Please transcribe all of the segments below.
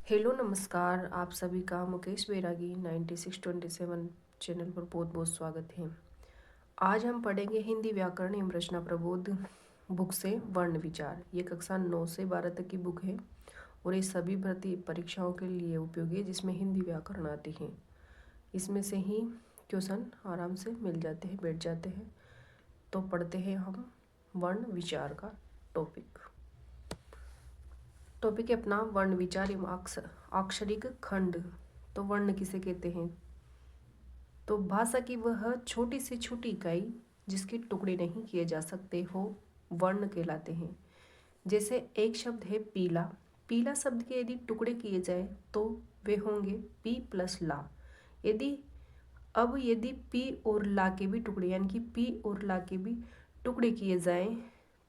Hello नमस्कार, आप सभी का मुकेश बैरागी 9627 चैनल पर बहुत बहुत स्वागत है। आज हम पढ़ेंगे हिंदी व्याकरण एवं रचना प्रबोध बुक से वर्ण विचार। ये कक्षा 9 से 12 तक की बुक है और ये सभी भर्ती परीक्षाओं के लिए उपयोगी है जिसमें हिंदी व्याकरण आती है। इसमें से ही क्वेश्चन आराम से मिल जाते हैं, बैठ जाते हैं। तो पढ़ते हैं हम वर्ण विचार का टॉपिक है अपना वर्ण विचार एवं अक्षरिक खंड। तो वर्ण किसे कहते हैं? तो भाषा की वह छोटी से छोटी इकाई जिसके टुकड़े नहीं किए जा सकते हो वर्ण कहलाते हैं। जैसे एक शब्द है पीला। पीला शब्द के यदि टुकड़े किए जाए तो वे होंगे पी प्लस ला। यदि पी और ला के भी टुकड़े यानी कि पी और ला के भी टुकड़े किए जाएं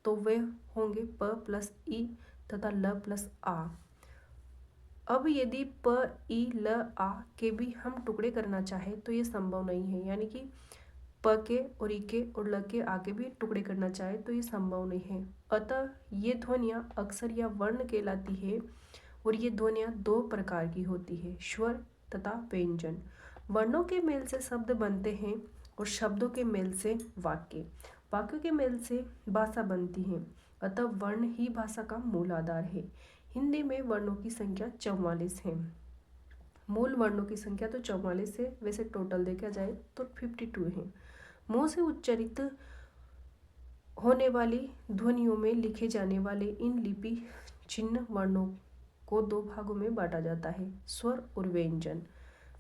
तो वे होंगे प प्लस ई तथा ल प्लस आ। अब यदि प ई ल आ के भी हम टुकड़े करना चाहें तो ये संभव नहीं है, यानी कि प के और ई के और ल के आ के भी टुकड़े करना चाहे तो ये संभव नहीं है। अतः ये ध्वनियाँ अक्षर या वर्ण कहलाती है और ये ध्वनियाँ दो प्रकार की होती है, स्वर तथा व्यंजन। वर्णों के मेल से शब्द बनते हैं और शब्दों के मेल से वाक्य, वाक्यों के मेल से भाषा बनती है। अतः वर्ण ही भाषा का मूल आधार है। हिंदी में वर्णों की संख्या 44 है। मूल वर्णों की संख्या तो 44 है, वैसे टोटल देखा जाए तो 52 है। मुंह से उच्चारित होने वाली ध्वनियों में लिखे जाने वाले इन लिपि चिन्ह वर्णों को दो भागों में बांटा जाता है, स्वर और व्यंजन।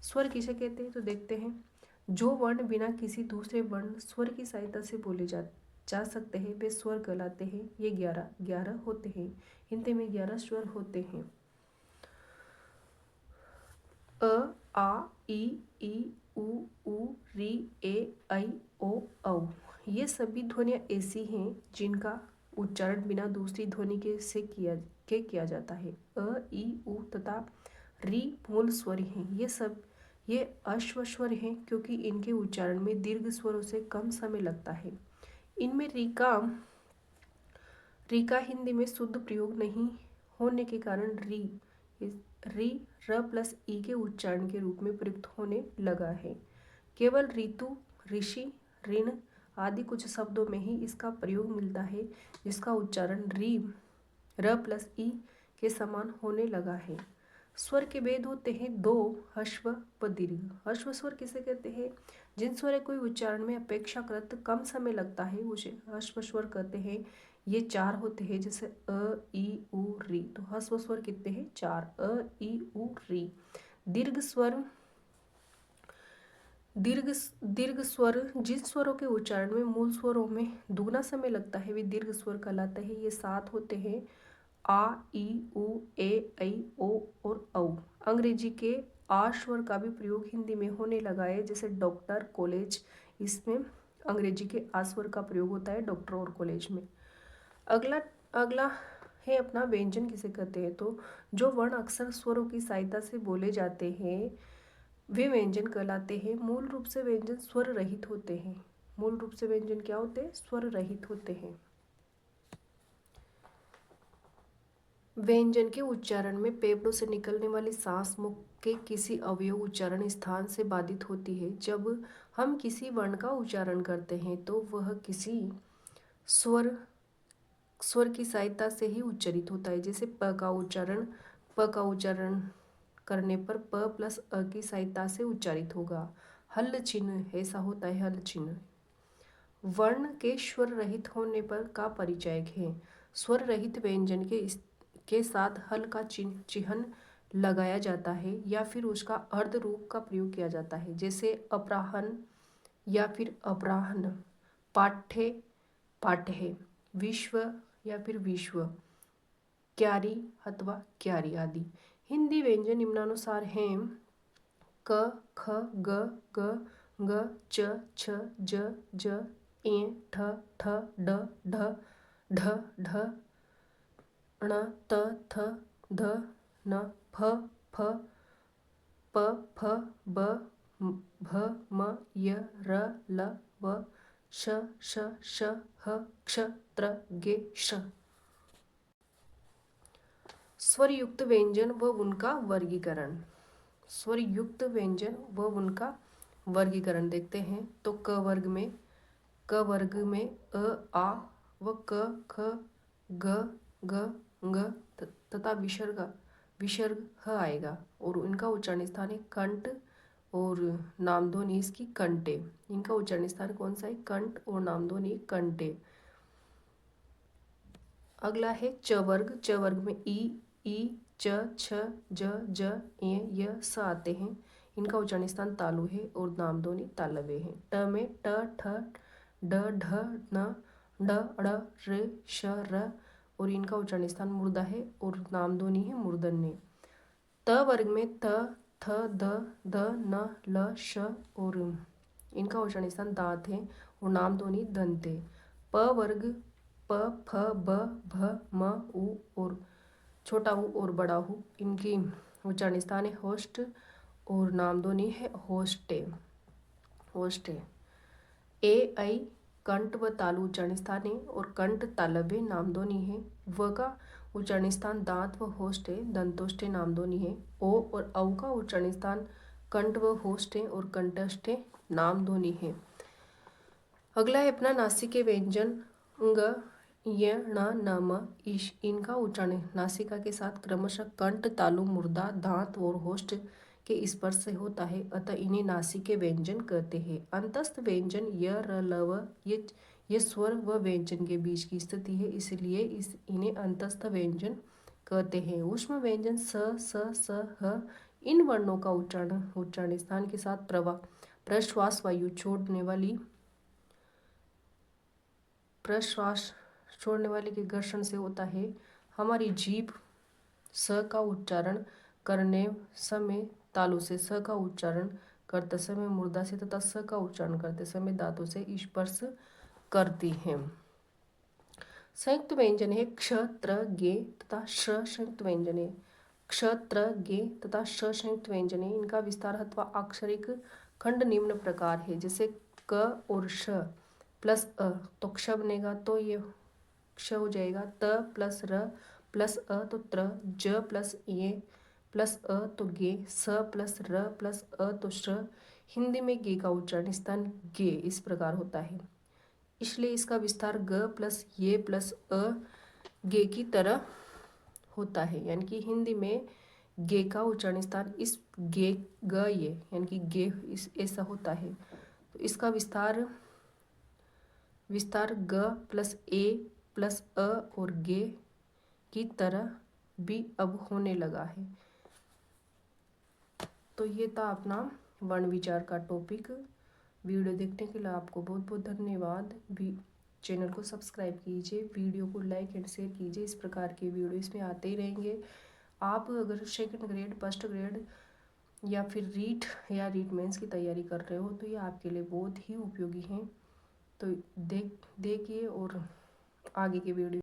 स्वर किसे कहते हैं तो देखते हैं। जो वर्ण बिना किसी दूसरे वर्ण स्वर की सहायता से बोले जा सकते हैं वे स्वर कहलाते हैं। ये 11 होते हैं। हिंदी में 11 स्वर होते हैं। अ आ ई उ री ए ऐ ओ औ। ये सभी ध्वनियाँ ऐसी हैं जिनका उच्चारण बिना दूसरी ध्वनि के से किया जाता है। अ ई उ तथा री मूल स्वर हैं। ये अश्व स्वर हैं क्योंकि इनके उच्चारण में दीर्घ स्वरों से कम समय लगता है। इनमें री का हिंदी में शुद्ध प्रयोग नहीं होने के कारण री र प्लस ई के उच्चारण के रूप में प्रयुक्त होने लगा है। केवल ऋतु, ऋषि, ऋण आदि कुछ शब्दों में ही इसका प्रयोग मिलता है जिसका उच्चारण र प्लस ई के समान होने लगा है। स्वर के भेद होते हैं दो, ह्रस्व व दीर्घ। ह्रस्व स्वर किसे कहते हैं? जिन स्वर के उच्चारण में अपेक्षाकृत कम समय लगता है उसे ह्रस्व स्वर कहते हैं। ये 4 होते हैं, जैसे अ ई उ री। तो ह्रस्व स्वर कितने हैं? 4, अ ई उ री। दीर्घ स्वर जिन स्वरों के उच्चारण में मूल स्वरों में दुगना समय लगता है वे दीर्घ स्वर कहलाते हैं। ये 7 होते हैं, आ ई उ ए ऐ ओ और औ। अंग्रेजी के आ स्वर का भी प्रयोग हिंदी में होने लगा है, जैसे डॉक्टर, कॉलेज। इसमें अंग्रेजी के आ स्वर का प्रयोग होता है डॉक्टर और कॉलेज में। अगला है अपना व्यंजन किसे कहते हैं? तो जो वर्ण अक्सर स्वरों की सहायता से बोले जाते हैं वे व्यंजन कहलाते हैं। मूल रूप से व्यंजन स्वर रहित होते हैं। मूल रूप से व्यंजन क्या होते हैं? स्वर रहित होते हैं। व्यंजन के उच्चारण में पेपड़ों से निकलने वाली सांस मुख के किसी अवयव उच्चारण स्थान से बाधित होती है। जब हम किसी वर्ण का उच्चारण करते हैं तो वह किसी स्वर की सहायता से ही उच्चारित होता है। जैसे प का उच्चारण करने पर प प्लस अ की सहायता से उच्चारित होगा। हल चिन्ह ऐसा होता है, हल चिन्ह। वर्ण के स्वर रहित होने पर का परिचायक है। स्वर रहित व्यंजन के साथ हल का चिन्ह लगाया जाता है या फिर उसका अर्ध रूप का प्रयोग किया जाता है, जैसे अपराहन या फिर अपराहन, पाठ्य पाठ्य, विश्व या फिर विश्व, क्यारी अथवा क्यारी आदि। हिंदी व्यंजन निम्नानुसार हैं: क ख ग ग ग च छ ज ज ए ठ ठ ड ढ ढ ढ ण त थ ध न फ फ प फ ब भ म य र ल व श श श ह क्ष त्र गे श। स्वर युक्त व्यंजन व उनका वर्गीकरण। स्वर युक्त व्यंजन व उनका वर्गीकरण देखते हैं तो क वर्ग में अ आ व क ख ग घ ङ तथा विसर्ग ह आएगा और इनका उच्चारण स्थान है कंठ और नामध्वनि इसकी कंटे। इनका उच्चारण स्थान कौन सा है? कंठ और नामध्वनि कंटे। अगला है च वर्ग। च वर्ग में ई च छ ज ज य स आते हैं। इनका उच्चारण स्थान तालु है और नामध्वनि तालव्य है। ट में ट ठ ड ढ न ड ड़ ऋ श र और इनका उच्चारण स्थान मूर्धा है और नामध्वनि है मूर्धन्य। त वर्ग में त थ द न ल श और इनका उच्चारण स्थान दांत है और नामध्वनि दंत है। प वर्ग प फ ब भ म उ और छोटा ऊ और बड़ा हु इनकी उच्चारण स्थान है होस्ट और नामध्वनि है होस्टे। ए ऐ कंठ व तालु उच्चारण स्थान है और कंठ तालव्य नामध्वनि है। व का उच्चारण स्थान दांत व होस्ट है, दंतोष्टे नामध्वनि है। ओ और औ का उच्चारण स्थान कंठ व होस्ट है और कंठस्थ नामध्वनि है। अगला है अपना नासिक व्यंजन ङ य ण न म इश। इनका उच्चारण नासिका के साथ क्रमशः कंठ तालु मूर्धा दांत और होस्ट के स्पर्श से होता है, अतः इन्हें नासिक व्यंजन कहते हैं। अंतस्थ व्यंजन य र ल व ये स्वर व व्यंजन के बीच की स्थिति है, इसलिए इन्हें अंतस्थ व्यंजन कहते हैं। ऊष्म व्यंजन स ह इन वर्णों का उच्चारण स्थान के साथ प्रश्वास वायु छोड़ने वाले के घर्षण से होता है। हमारी जीभ स का उच्चारण करने समय तालु से, स का उच्चारण करते समय मूर्धा से तथा स का उच्चारण करते समय दांतों से स्पर्श करती है। संयुक्त व्यंजन है क्ष त्र गे तथा श। संयुक्त व्यंजन है क्ष त्र गे तथा श संयुक्त व्यंजन है। इनका विस्तार अथवा अक्षरिक खंड निम्न प्रकार है। जैसे क और श प्लस अ तो क्ष बनेगा तो ये क्ष हो जाएगा। त प्लस र प्लस अ तो त्र। ज प्लस ये प्लस अ तो गे। स प्लस र प्लस अ तो श। हिंदी में गे का उच्चारण स्थान गे इस प्रकार होता है, इसलिए इसका विस्तार ग प्लस ये प्लस अ गे की तरह होता है। यानी कि हिंदी में गे का उच्चारण स्थान इस गे ग ये यानी कि गे इस ऐसा होता है। तो इसका विस्तार ग प्लस ए प्लस अ और गे की तरह भी अब होने लगा है। तो ये था अपना वर्ण विचार का टॉपिक। वीडियो देखने के लिए आपको बहुत बहुत धन्यवाद। भी चैनल को सब्सक्राइब कीजिए, वीडियो को लाइक एंड शेयर कीजिए। इस प्रकार के वीडियो इसमें आते ही रहेंगे। आप अगर सेकंड ग्रेड, फर्स्ट ग्रेड या फिर रीट मेंस की तैयारी कर रहे हो तो ये आपके लिए बहुत ही उपयोगी हैं। तो देखिए और आगे के वीडियो